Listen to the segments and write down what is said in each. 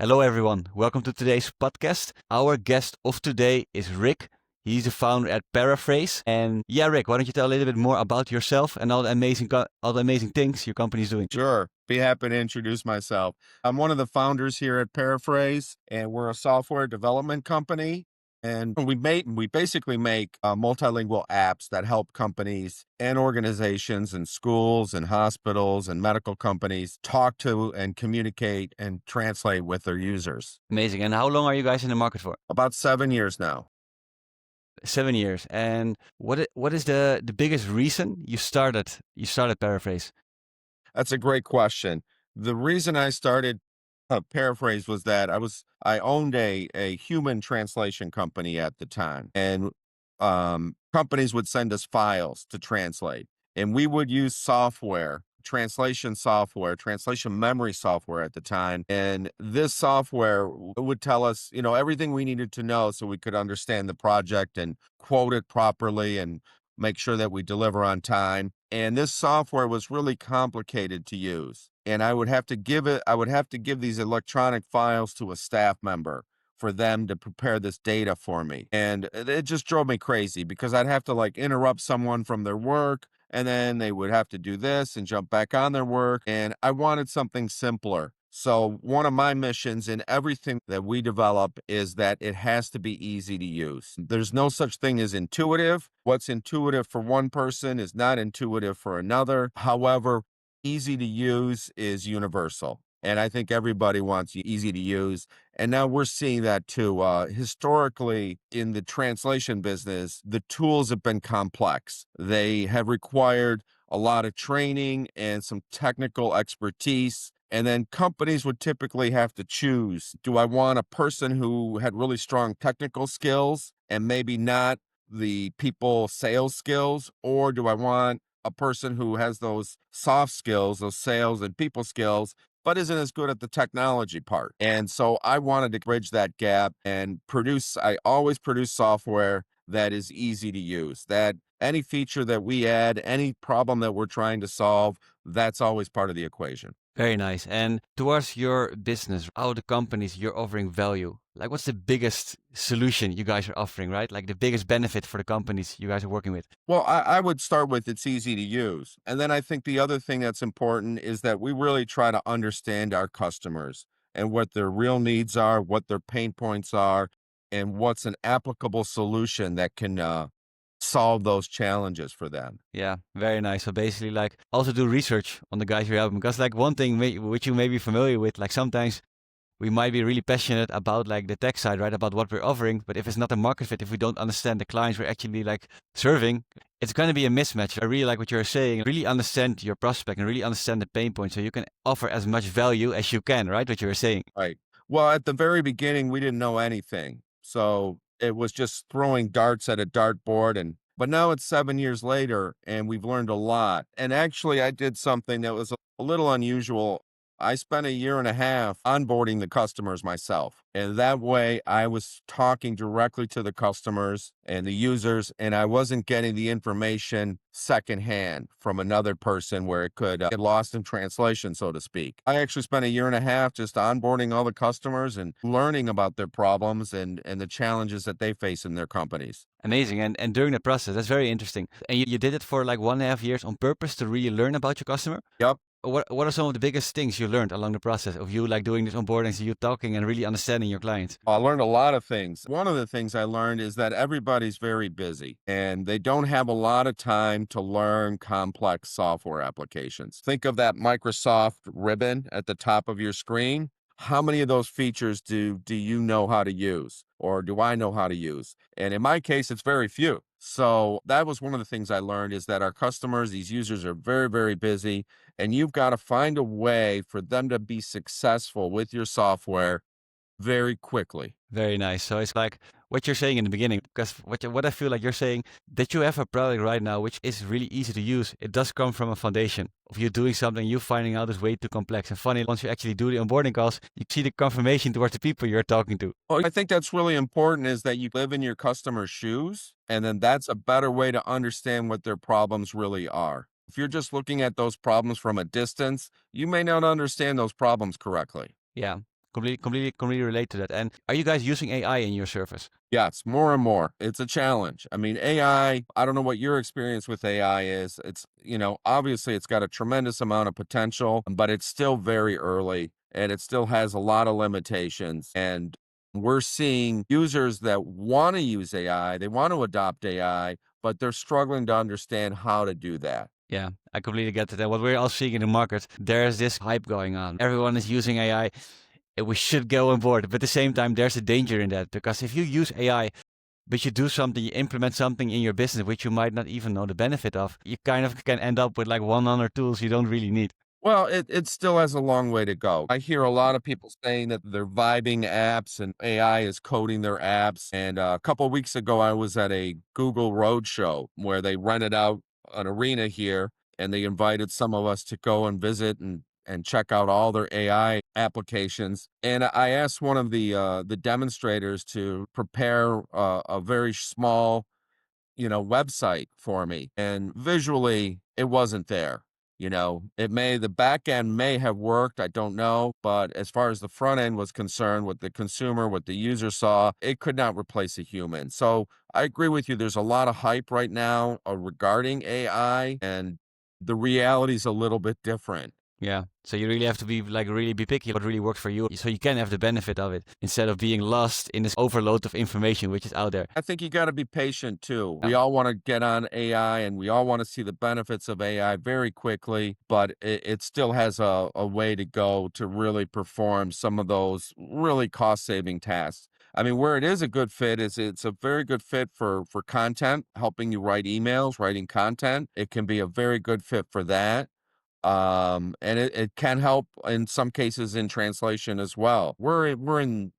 Hello, everyone. Welcome to today's podcast. Our guest of today is Rick. He's the founder at Pairaphrase. And yeah, Rick, why don't you tell a little bit more about yourself and all the amazing things your company is doing? Sure. Be happy to introduce myself. I'm one of the founders here at Pairaphrase, and we're a software development company. And we basically make multilingual apps that help companies and organizations and schools and hospitals and medical companies talk to and communicate and translate with their users. Amazing. And how long are you guys in the market for? About 7 years now. 7 years. And what is the biggest reason you started Paraphrase? That's a great question. The reason I started Paraphrase was that I owned a human translation company at the time, and companies would send us files to translate, and we would use translation memory software at the time, and this software would tell us, everything we needed to know so we could understand the project and quote it properly and make sure that we deliver on time. And this software was really complicated to use. And I would have to give these electronic files to a staff member for them to prepare this data for me. And it just drove me crazy because I'd have to interrupt someone from their work, and then they would have to do this and jump back on their work. And I wanted something simpler. So one of my missions in everything that we develop is that it has to be easy to use. There's no such thing as intuitive. What's intuitive for one person is not intuitive for another. However, easy to use is universal. And I think everybody wants easy to use. And now we're seeing that too. Historically, in the translation business, the tools have been complex. They have required a lot of training and some technical expertise. And then companies would typically have to choose, do I want a person who had really strong technical skills and maybe not the people sales skills, or do I want a person who has those soft skills, those sales and people skills, but isn't as good at the technology part? And so I wanted to bridge that gap and I always produce software that is easy to use, that any feature that we add, any problem that we're trying to solve, that's always part of the equation. Very nice. And towards your business, how the companies you're offering value, like what's the biggest solution you guys are offering, right? Like the biggest benefit for the companies you guys are working with? Well, I would start with it's easy to use. And then I think the other thing that's important is that we really try to understand our customers and what their real needs are, what their pain points are, and what's an applicable solution that can solve those challenges for them. Yeah, very nice. So basically, like also do research on the guys you're helping, because like one thing which you may be familiar with, like sometimes we might be really passionate about like the tech side, right? About what we're offering, but if it's not a market fit, if we don't understand the clients we're actually like serving, it's going to be a mismatch. I really like what you're saying. Really understand your prospect and really understand the pain point, so you can offer as much value as you can, right? What you're saying. Right. Well, at the very beginning, we didn't know anything. So it was just throwing darts at a dartboard. But now it's 7 years later and we've learned a lot. And actually, I did something that was a little unusual. I spent a year and a half onboarding the customers myself. And that way I was talking directly to the customers and the users, and I wasn't getting the information secondhand from another person where it could get lost in translation, so to speak. I actually spent a year and a half just onboarding all the customers and learning about their problems and the challenges that they face in their companies. Amazing. And during the process, that's very interesting. And you did it for like 1.5 years on purpose to really learn about your customer. Yep. What are some of the biggest things you learned along the process of you like doing this onboarding, so you talking and really understanding your clients? I learned a lot of things. One of the things I learned is that everybody's very busy and they don't have a lot of time to learn complex software applications. Think of that Microsoft ribbon at the top of your screen. How many of those features do you know how to use, or do I know how to use? And in my case, it's very few. So that was one of the things I learned, is that our customers, these users, are very, very busy, and you've got to find a way for them to be successful with your software very quickly. Very nice. So it's like what you're saying in the beginning, because what I feel like you're saying, that you have a product right now which is really easy to use. It does come from a foundation of you doing something, you finding out is way too complex. And funny, once you actually do the onboarding calls, you see the confirmation towards the people you're talking to. Well, I think that's really important, is that you live in your customer's shoes, and then that's a better way to understand what their problems really are. If you're just looking at those problems from a distance, you may not understand those problems correctly. Yeah, completely relate to that. And are you guys using AI in your service? Yes, more and more. It's a challenge. I mean, I don't know what your experience with AI is. It's, obviously it's got a tremendous amount of potential, but it's still very early and it still has a lot of limitations. And we're seeing users that want to use AI, they want to adopt AI, but they're struggling to understand how to do that. Yeah, I completely get that. And what we're all seeing in the market, there's this hype going on. Everyone is using AI. And we should go on board. But at the same time, there's a danger in that, because if you use AI, but you do something, you implement something in your business which you might not even know the benefit of, you kind of can end up with like 100 tools you don't really need. Well, it still has a long way to go. I hear a lot of people saying that they're vibing apps and AI is coding their apps. And a couple of weeks ago, I was at a Google Roadshow where they rented out an arena here and they invited some of us to go and visit and check out all their AI applications. And I asked one of the demonstrators to prepare a very small website for me. And visually, it wasn't there. The back end may have worked. I don't know. But as far as the front end was concerned, what the consumer, what the user saw, it could not replace a human. So I agree with you. There's a lot of hype right now regarding AI, and the reality is a little bit different. Yeah. So you really have to be really be picky what really works for you, so you can have the benefit of it instead of being lost in this overload of information which is out there. I think you got to be patient too. Yeah. We all want to get on AI and we all want to see the benefits of AI very quickly, but it still has a way to go to really perform some of those really cost-saving tasks. I mean, where it is a good fit is it's a very good fit for content, helping you write emails, writing content. It can be a very good fit for that. And it can help in some cases in translation as well. We're in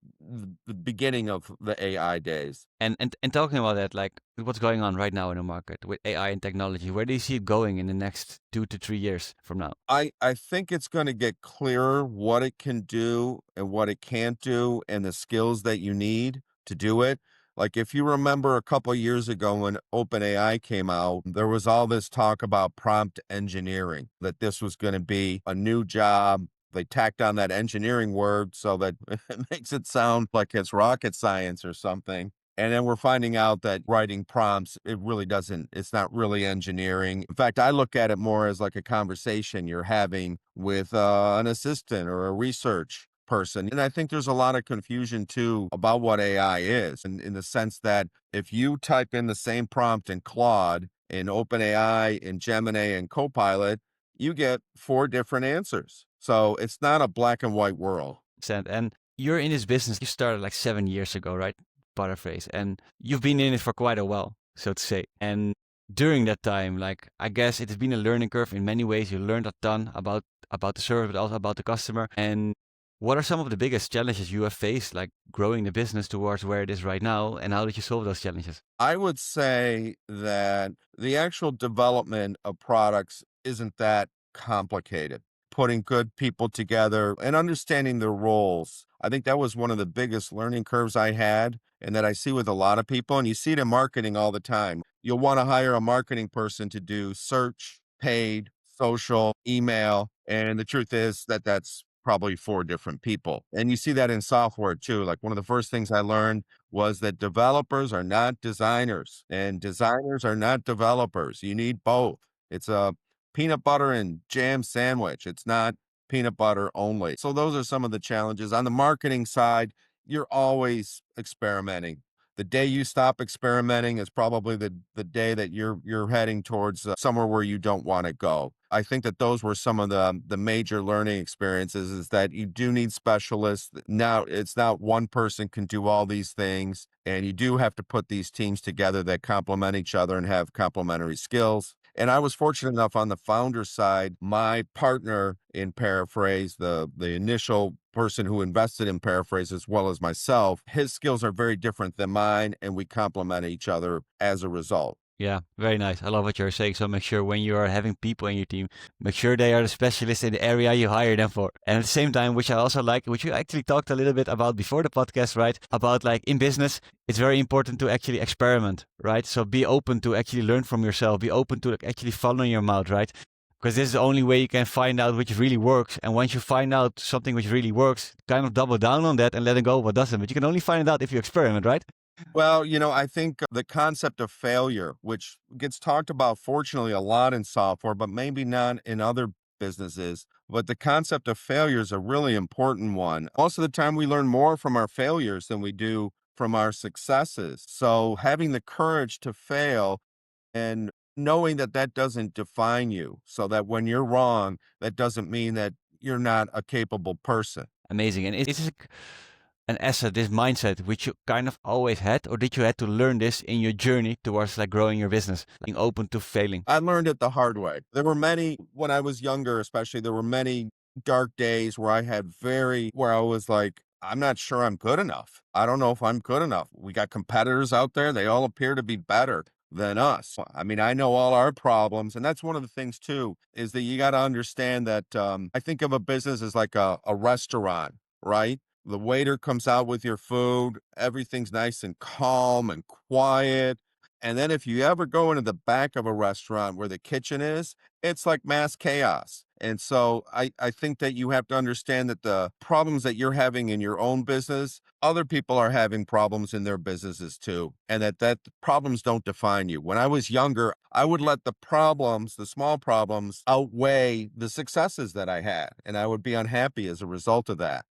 the beginning of the AI days. And talking about that, like what's going on right now in the market with AI and technology, where do you see it going in the next 2 to 3 years from now? I think it's going to get clearer what it can do and what it can't do and the skills that you need to do it. Like if you remember a couple of years ago when OpenAI came out, there was all this talk about prompt engineering, that this was going to be a new job. They tacked on that engineering word so that it makes it sound like it's rocket science or something. And then we're finding out that writing prompts, it's not really engineering. In fact, I look at it more as like a conversation you're having with an assistant or a research person. And I think there's a lot of confusion too about what AI is, and in the sense that if you type in the same prompt in Claude, in OpenAI, in Gemini, and Copilot, you get 4 different answers. So it's not a black and white world. And you're in this business, you started like 7 years ago, right? Pairaphrase. And you've been in it for quite a while, so to say. And during that time, like I guess it has been a learning curve in many ways. You learned a ton about the service, but also about the customer. And what are some of the biggest challenges you have faced, like growing the business towards where it is right now, and how did you solve those challenges? I would say that the actual development of products isn't that complicated. Putting good people together and understanding their roles. I think that was one of the biggest learning curves I had, and that I see with a lot of people. And you see it in marketing all the time. You'll want to hire a marketing person to do search, paid, social, email. And the truth is that that's probably 4 different people. And you see that in software too. Like one of the first things I learned was that developers are not designers and designers are not developers. You need both. It's a peanut butter and jam sandwich. It's not peanut butter only. So those are some of the challenges. On the marketing side, you're always experimenting. The day you stop experimenting is probably the day that you're heading towards somewhere where you don't want to go. I think that those were some of the major learning experiences, is that you do need specialists. Now it's not one person can do all these things, and you do have to put these teams together that complement each other and have complementary skills. And I was fortunate enough on the founder side, my partner in Pairaphrase, the initial person who invested in Pairaphrase as well as myself, his skills are very different than mine, and we complement each other as a result. Yeah, very nice. I love what you're saying. So make sure when you are having people in your team, make sure they are the specialists in the area you hire them for. And at the same time, which I also like, which you actually talked a little bit about before the podcast, right? About like in business, it's very important to actually experiment, right? So be open to actually learn from yourself, be open to like actually following your mouth, right? Because this is the only way you can find out which really works. And once you find out something which really works, kind of double down on that and letting go of what doesn't. But you can only find it out if you experiment, right? Well, I think the concept of failure, which gets talked about fortunately a lot in software, but maybe not in other businesses, but the concept of failure is a really important one. Most of the time, we learn more from our failures than we do from our successes. So having the courage to fail and knowing that that doesn't define you, so that when you're wrong, that doesn't mean that you're not a capable person. Amazing. And is this an asset, this mindset, which you kind of always had, or did you had to learn this in your journey towards like growing your business, being open to failing? I learned it the hard way. There were many, when I was younger, especially, there were many dark days where where I was like, I'm not sure I'm good enough. I don't know if I'm good enough. We got competitors out there. They all appear to be better than us. I mean, I know all our problems. And that's one of the things too, is that you got to understand that I think of a business as like a restaurant, right? The waiter comes out with your food. Everything's nice and calm and quiet. And then if you ever go into the back of a restaurant where the kitchen is, it's like mass chaos. And so I think that you have to understand that the problems that you're having in your own business, other people are having problems in their businesses too. And that problems don't define you. When I was younger, I would let the problems, the small problems, outweigh the successes that I had. And I would be unhappy as a result of that.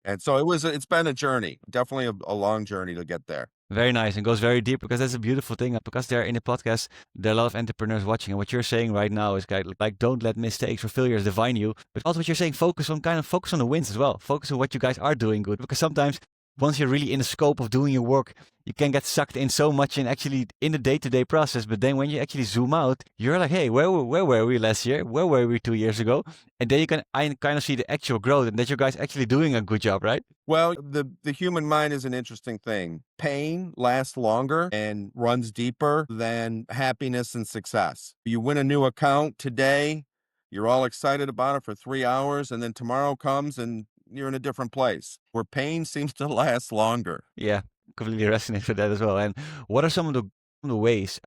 And so it's been a journey, definitely a long journey to get there. Very nice, and goes very deep, because that's a beautiful thing. Because they're in the podcast, there are a lot of entrepreneurs watching, and what you're saying right now is like don't let mistakes or failures define you. But also what you're saying, focus on the wins as well. Focus on what you guys are doing good, because sometimes once you're really in the scope of doing your work, you can get sucked in so much in the day-to-day process. But then when you actually zoom out, you're like, hey, where were we last year? Where were we 2 years ago? And then you can kind of see the actual growth, and that you guys actually doing a good job, right? Well, the human mind is an interesting thing. Pain lasts longer and runs deeper than happiness and success. You win a new account today, you're all excited about it for 3 hours, and then tomorrow comes and you're in a different place where pain seems to last longer. Yeah, completely resonate with that as well. And what are some of the ways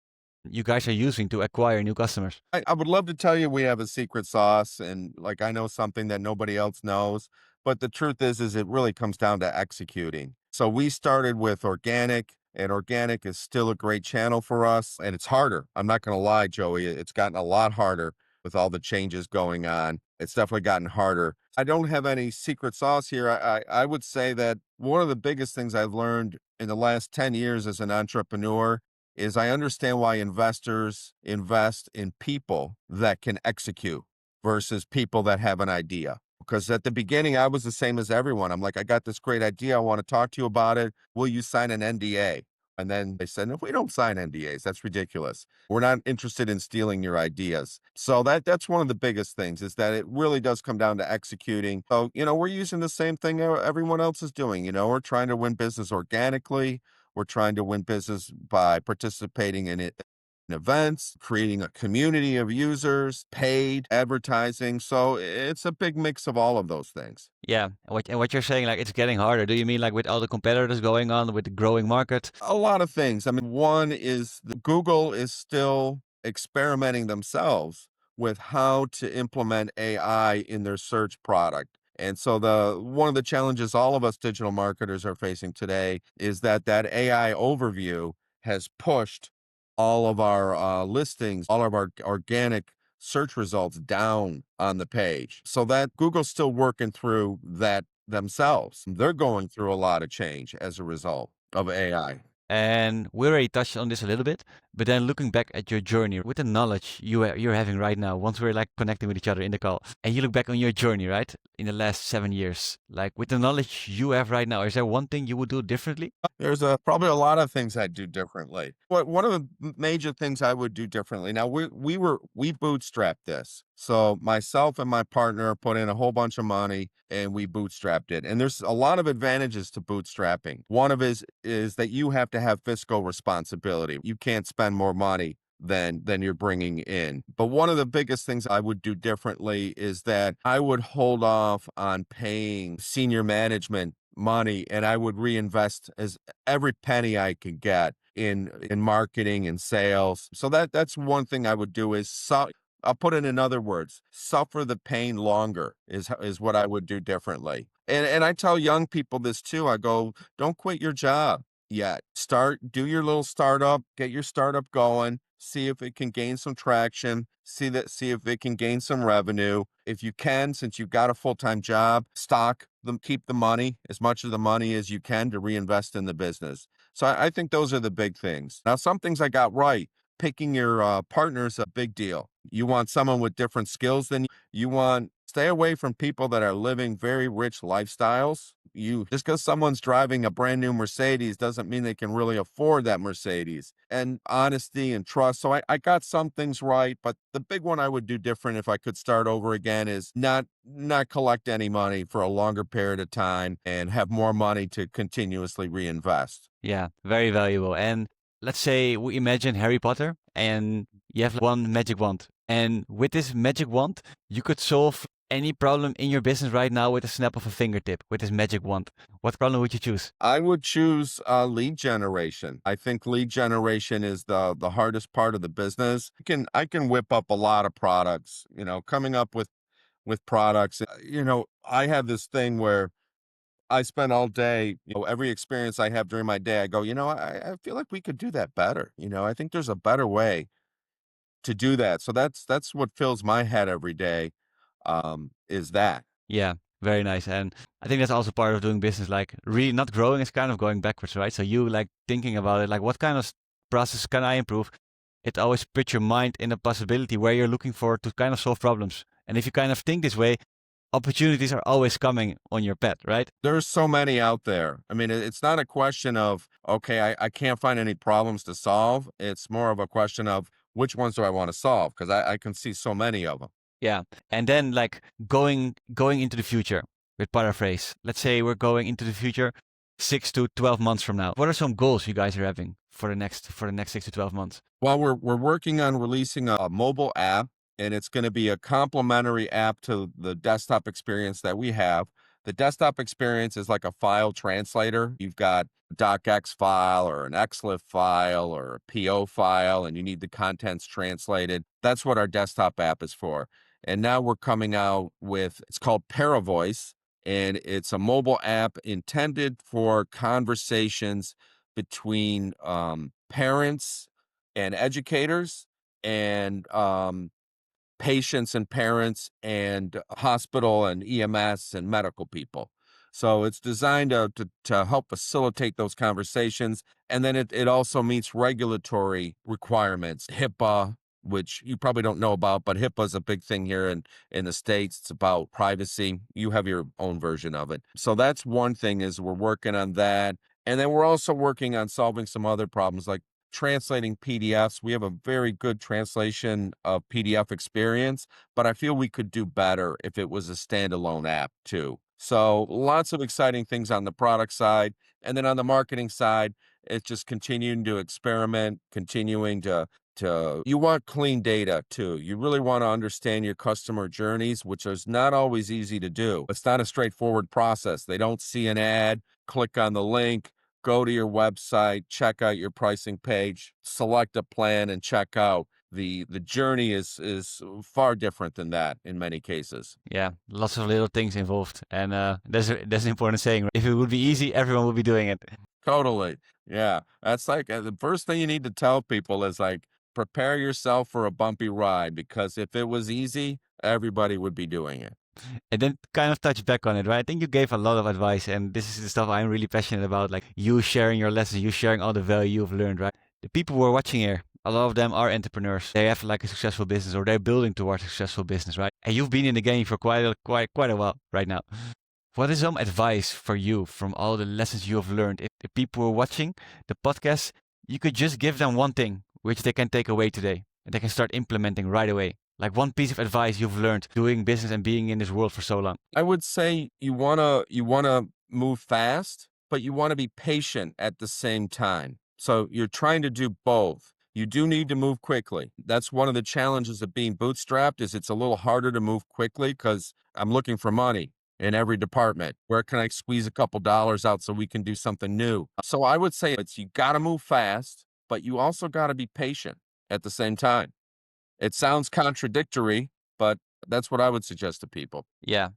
you guys are using to acquire new customers? I would love to tell you we have a secret sauce and like I know something that nobody else knows, but the truth is it really comes down to executing. So we started with organic, and organic is still a great channel for us, and it's harder. I'm not going to lie, Joey, it's gotten a lot harder with all the changes going on. It's definitely gotten harder. I don't have any secret sauce here. I would say that one of the biggest things I've learned in the last 10 years as an entrepreneur is I understand why investors invest in people that can execute versus people that have an idea. Because at the beginning, I was the same as everyone. I'm like, I got this great idea. I want to talk to you about it. Will you sign an NDA? And then they said, no, we don't sign NDAs. That's ridiculous. We're not interested in stealing your ideas. So that's one of the biggest things, is that it really does come down to executing. So, we're using the same thing everyone else is doing. We're trying to win business organically. We're trying to win business by participating in events, creating a community of users, paid advertising. So it's a big mix of all of those things. Yeah, and what you're saying, like it's getting harder. Do you mean like with all the competitors going on, with the growing market? A lot of things. I mean, one is Google is still experimenting themselves with how to implement AI in their search product. And so one of the challenges all of us digital marketers are facing today is that AI overview has pushed all of our listings, all of our organic search results down on the page. So that Google's still working through that themselves. They're going through a lot of change as a result of AI. And we already touched on this a little bit, but then looking back at your journey with the knowledge you're having right now, once we're like connecting with each other in the call, and you look back on your journey, right, in the last 7 years, like with the knowledge you have right now, is there one thing you would do differently? There's probably a lot of things I'd do differently. One of the major things I would do differently. Now we bootstrapped this. So myself and my partner put in a whole bunch of money and we bootstrapped it. And there's a lot of advantages to bootstrapping. One of is that you have to have fiscal responsibility. You can't spend more money than you're bringing in. But one of the biggest things I would do differently is that I would hold off on paying senior management money, and I would reinvest as every penny I could get in marketing and sales. So that's one thing I would do is I'll put it in other words, suffer the pain longer is what I would do differently. And I tell young people this too. I go, don't quit your job yet. Do your little startup, get your startup going, see if it can gain some traction, see if it can gain some revenue. If you can, since you've got a full-time job, stock them, keep the money, as much of the money as you can to reinvest in the business. So I think those are the big things. Now, some things I got right. Picking your partner is a big deal. You want someone with different skills than you want. Stay away from people that are living very rich lifestyles. You just because someone's driving a brand new Mercedes doesn't mean they can really afford that Mercedes. And honesty and trust. So I got some things right, but the big one I would do different if I could start over again is not collect any money for a longer period of time and have more money to continuously reinvest. Yeah, very valuable. And let's say we imagine Harry Potter and you have one magic wand. And with this magic wand, you could solve any problem in your business right now with a snap of a fingertip with this magic wand. What problem would you choose? I would choose lead generation. I think lead generation is the hardest part of the business. I can whip up a lot of products, coming up with products. I have this thing where I spend all day, every experience I have during my day, I go, I feel like we could do that better. I think there's a better way to do that. So that's what fills my head every day, is that. Yeah, very nice. And I think that's also part of doing business. Like really not growing is kind of going backwards, right? So you like thinking about it, like what kind of process can I improve? It always puts your mind in a possibility where you're looking for to kind of solve problems. And if you kind of think this way, opportunities are always coming on your path, right? There's so many out there. I mean, it's not a question of, okay, I can't find any problems to solve. It's more of a question of which ones do I want to solve? Because I can see so many of them. Yeah. And then like going into the future with Paraphrase. Let's say we're going into the future 6 to 12 months from now. What are some goals you guys are having for the next 6 to 12 months? Well, we're working on releasing a mobile app, and it's going to be a complementary app to the desktop experience that we have. The desktop experience is like a file translator. You've got a docx file or an xlif file or a PO file, and you need the contents translated. That's what our desktop app is for. And now we're coming out with, it's called Pairaphrase, and it's a mobile app intended for conversations between parents and educators and patients and parents and hospital and EMS and medical people. So it's designed to help facilitate those conversations. And then it also meets regulatory requirements, HIPAA, which you probably don't know about, but HIPAA is a big thing here in the States. It's about privacy. You have your own version of it. So that's one thing, is we're working on that. And then we're also working on solving some other problems like translating PDFs. We have a very good translation of PDF experience, but I feel we could do better if it was a standalone app too. So lots of exciting things on the product side. And then on the marketing side, it's just continuing to experiment, continuing to you want clean data too. You really want to understand your customer journeys, which is not always easy to do. It's not a straightforward process. They don't see an ad, click on the link, go to your website, check out your pricing page, select a plan, and check out. The journey is far different than that in many cases. Yeah, lots of little things involved. And that's an important saying. Right? If it would be easy, everyone would be doing it. Totally. Yeah. That's like the first thing you need to tell people is like, prepare yourself for a bumpy ride, because if it was easy, everybody would be doing it. And then kind of touch back on it, right? I think you gave a lot of advice, and this is the stuff I'm really passionate about. Like you sharing your lessons, you sharing all the value you've learned, right? The people who are watching here, a lot of them are entrepreneurs. They have like a successful business, or they're building towards a successful business, right? And you've been in the game for quite a while right now. What is some advice for you from all the lessons you have learned? If the people who are watching the podcast, you could just give them one thing which they can take away today and they can start implementing right away. Like one piece of advice you've learned doing business and being in this world for so long. I would say you wanna move fast, but you want to be patient at the same time. So you're trying to do both. You do need to move quickly. That's one of the challenges of being bootstrapped, is it's a little harder to move quickly because I'm looking for money in every department. Where can I squeeze a couple dollars out so we can do something new? So I would say you got to move fast, but you also got to be patient at the same time. It sounds contradictory, but that's what I would suggest to people. Yeah.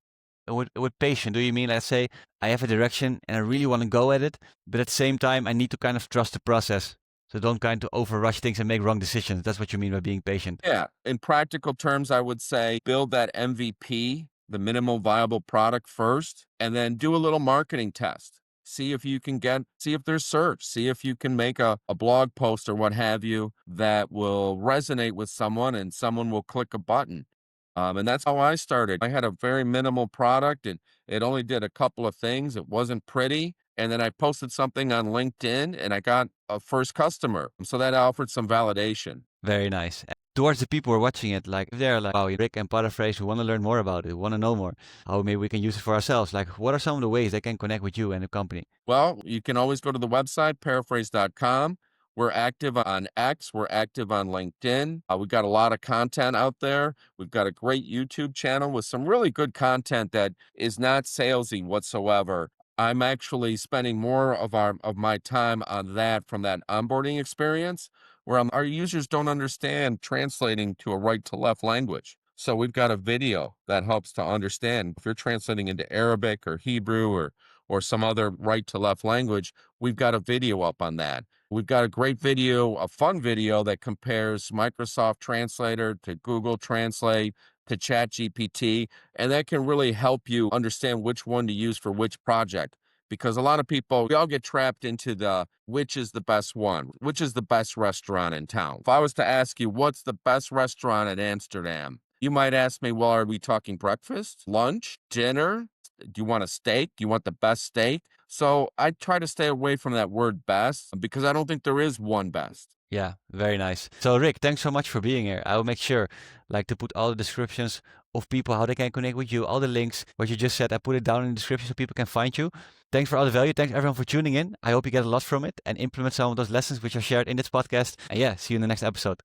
With patient, do you mean, let's say, I have a direction and I really want to go at it, but at the same time, I need to kind of trust the process. So don't kind of over rush things and make wrong decisions. That's what you mean by being patient. Yeah. In practical terms, I would say build that MVP, the minimal viable product first, and then do a little marketing test. See if you can see if there's search, see if you can make a blog post or what have you that will resonate with someone and someone will click a button. And that's how I started. I had a very minimal product and it only did a couple of things. It wasn't pretty. And then I posted something on LinkedIn and I got a first customer. So that offered some validation. Very nice. And towards the people who are watching it, like if they're like, wow, Rick and Pairaphrase, who want to learn more about it, want to know more, how maybe we can use it for ourselves. Like, what are some of the ways they can connect with you and the company? Well, you can always go to the website, pairaphrase.com. We're active on X. We're active on LinkedIn. We've got a lot of content out there. We've got a great YouTube channel with some really good content that is not salesy whatsoever. I'm actually spending more of my time on that from that onboarding experience where our users don't understand translating to a right to left language. So we've got a video that helps to understand if you're translating into Arabic or Hebrew or some other right to left language, we've got a video up on that. We've got a great video, a fun video that compares Microsoft Translator to Google Translate to ChatGPT, and that can really help you understand which one to use for which project. Because a lot of people, we all get trapped into which is the best one, which is the best restaurant in town. If I was to ask you, what's the best restaurant in Amsterdam? You might ask me, well, are we talking breakfast, lunch, dinner? Do you want a steak? Do you want the best steak? So I try to stay away from that word best because I don't think there is one best. Yeah, very nice. So Rick, thanks so much for being here. I will make sure like to put all the descriptions of people, how they can connect with you, all the links, what you just said, I put it down in the description so people can find you. Thanks for all the value. Thanks everyone for tuning in. I hope you get a lot from it and implement some of those lessons which are shared in this podcast. And yeah, see you in the next episode.